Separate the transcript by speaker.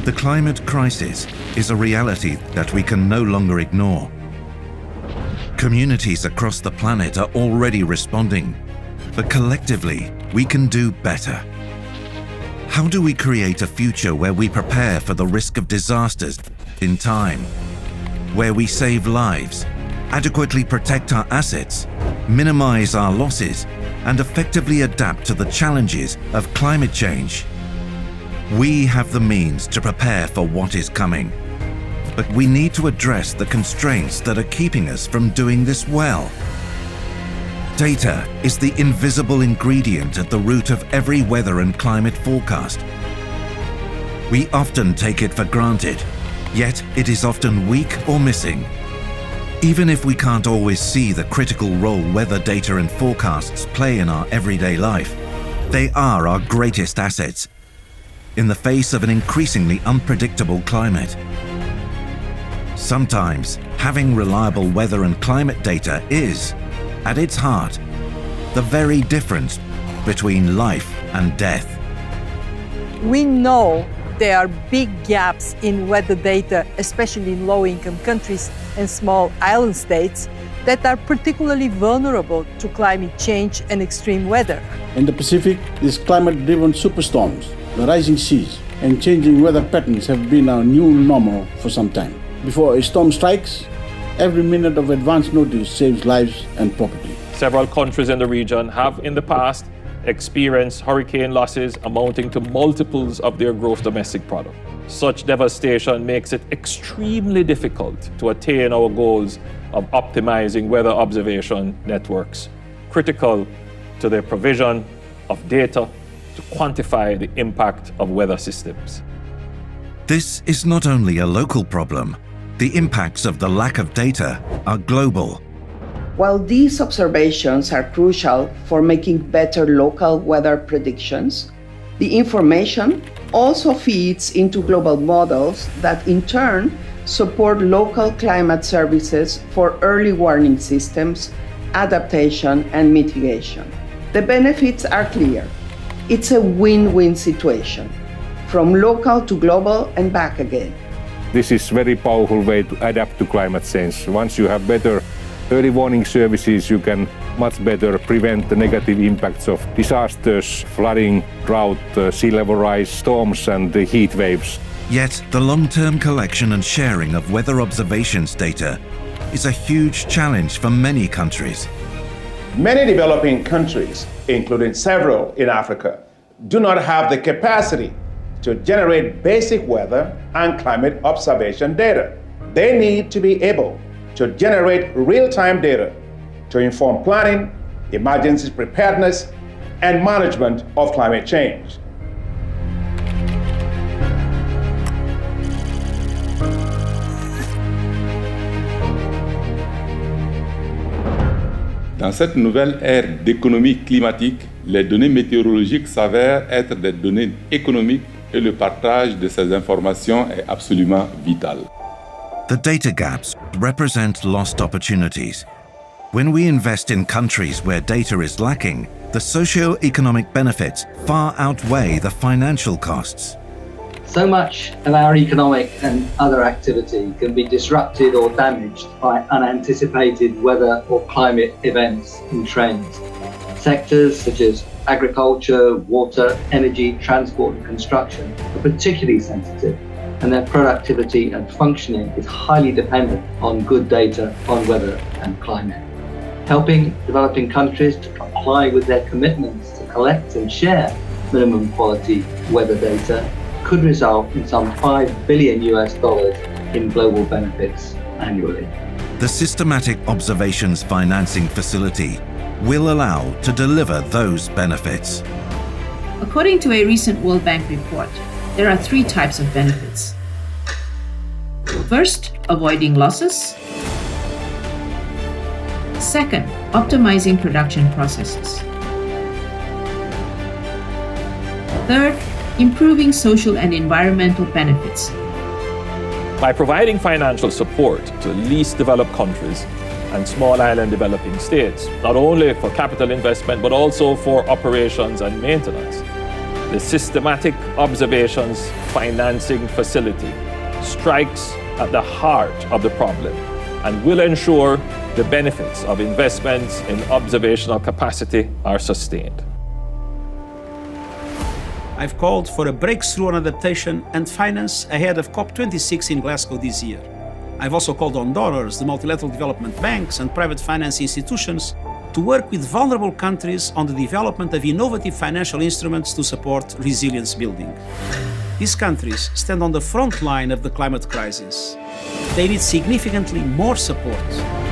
Speaker 1: The climate crisis is a reality that we can no longer ignore. Communities across the planet are already responding, but collectively, we can do better. How do we create a future where we prepare for the risk of disasters in time, where we save lives, adequately protect our assets, minimize our losses, and effectively adapt to the challenges of climate change? We have the means to prepare for what is coming, but we need to address the constraints that are keeping us from doing this well. Data is the invisible ingredient at the root of every weather and climate forecast. We often take it for granted, yet it is often weak or missing. Even if we can't always see the critical role weather data and forecasts play in our everyday life, they are our greatest assets in the face of an increasingly unpredictable climate. Sometimes, having reliable weather and climate data is, at its heart, the very difference between life and death.
Speaker 2: We know there are big gaps in weather data, especially in low-income countries and small island states that are particularly vulnerable to climate change and extreme weather.
Speaker 3: In the Pacific, these climate-driven superstorms, the rising seas, and changing weather patterns have been our new normal for some time. Before a storm strikes, every minute of advance notice saves lives and property.
Speaker 4: Several countries in the region have in the past experienced hurricane losses amounting to multiples of their gross domestic product. Such devastation makes it extremely difficult to attain our goals of optimizing weather observation networks, critical to the provision of data to quantify the impact of weather systems.
Speaker 1: This is not only a local problem. The impacts of the lack of data are global.
Speaker 5: While these observations are crucial for making better local weather predictions, the information also feeds into global models that in turn support local climate services for early warning systems, adaptation, and mitigation. The benefits are clear. It's a win-win situation, from local to global and back again.
Speaker 6: This is a very powerful way to adapt to climate change. Once you have better early warning services, you can much better prevent the negative impacts of disasters, flooding, drought, sea level rise, storms, and heat waves.
Speaker 1: Yet, the long-term collection and sharing of weather observations data is a huge challenge for many countries.
Speaker 7: Many developing countries, including several in Africa, do not have the capacity to generate basic weather and climate observation data. They need to be able to generate real-time data to inform planning, emergency preparedness, and management of climate change.
Speaker 8: Dans cette nouvelle ère d'économie climatique, les données météorologiques s'avèrent être des données économiques et le partage de ces informations est absolument vital.
Speaker 1: The data gaps represent lost opportunities. When we invest in countries where data is lacking, the socio-economic benefits far outweigh the financial costs.
Speaker 9: So much of our economic and other activity can be disrupted or damaged by unanticipated weather or climate events and trends. Sectors such as agriculture, water, energy, transport and construction are particularly sensitive, and their productivity and functioning is highly dependent on good data on weather and climate. Helping developing countries to comply with their commitments to collect and share minimum quality weather data could result in some $5 billion in global benefits annually.
Speaker 1: The Systematic Observations Financing Facility will allow to deliver those benefits.
Speaker 10: According to a recent World Bank report, there are 3 types of benefits. First, avoiding losses. Second, optimizing production processes. Third, improving social and environmental benefits.
Speaker 4: By providing financial support to least developed countries and small island developing states, not only for capital investment, but also for operations and maintenance, the Systematic Observations Financing Facility strikes at the heart of the problem and will ensure the benefits of investments in observational capacity are sustained.
Speaker 11: I've called for a breakthrough on adaptation and finance ahead of COP26 in Glasgow this year. I've also called on donors, the multilateral development banks and private finance institutions to work with vulnerable countries on the development of innovative financial instruments to support resilience building. These countries stand on the front line of the climate crisis. They need significantly more support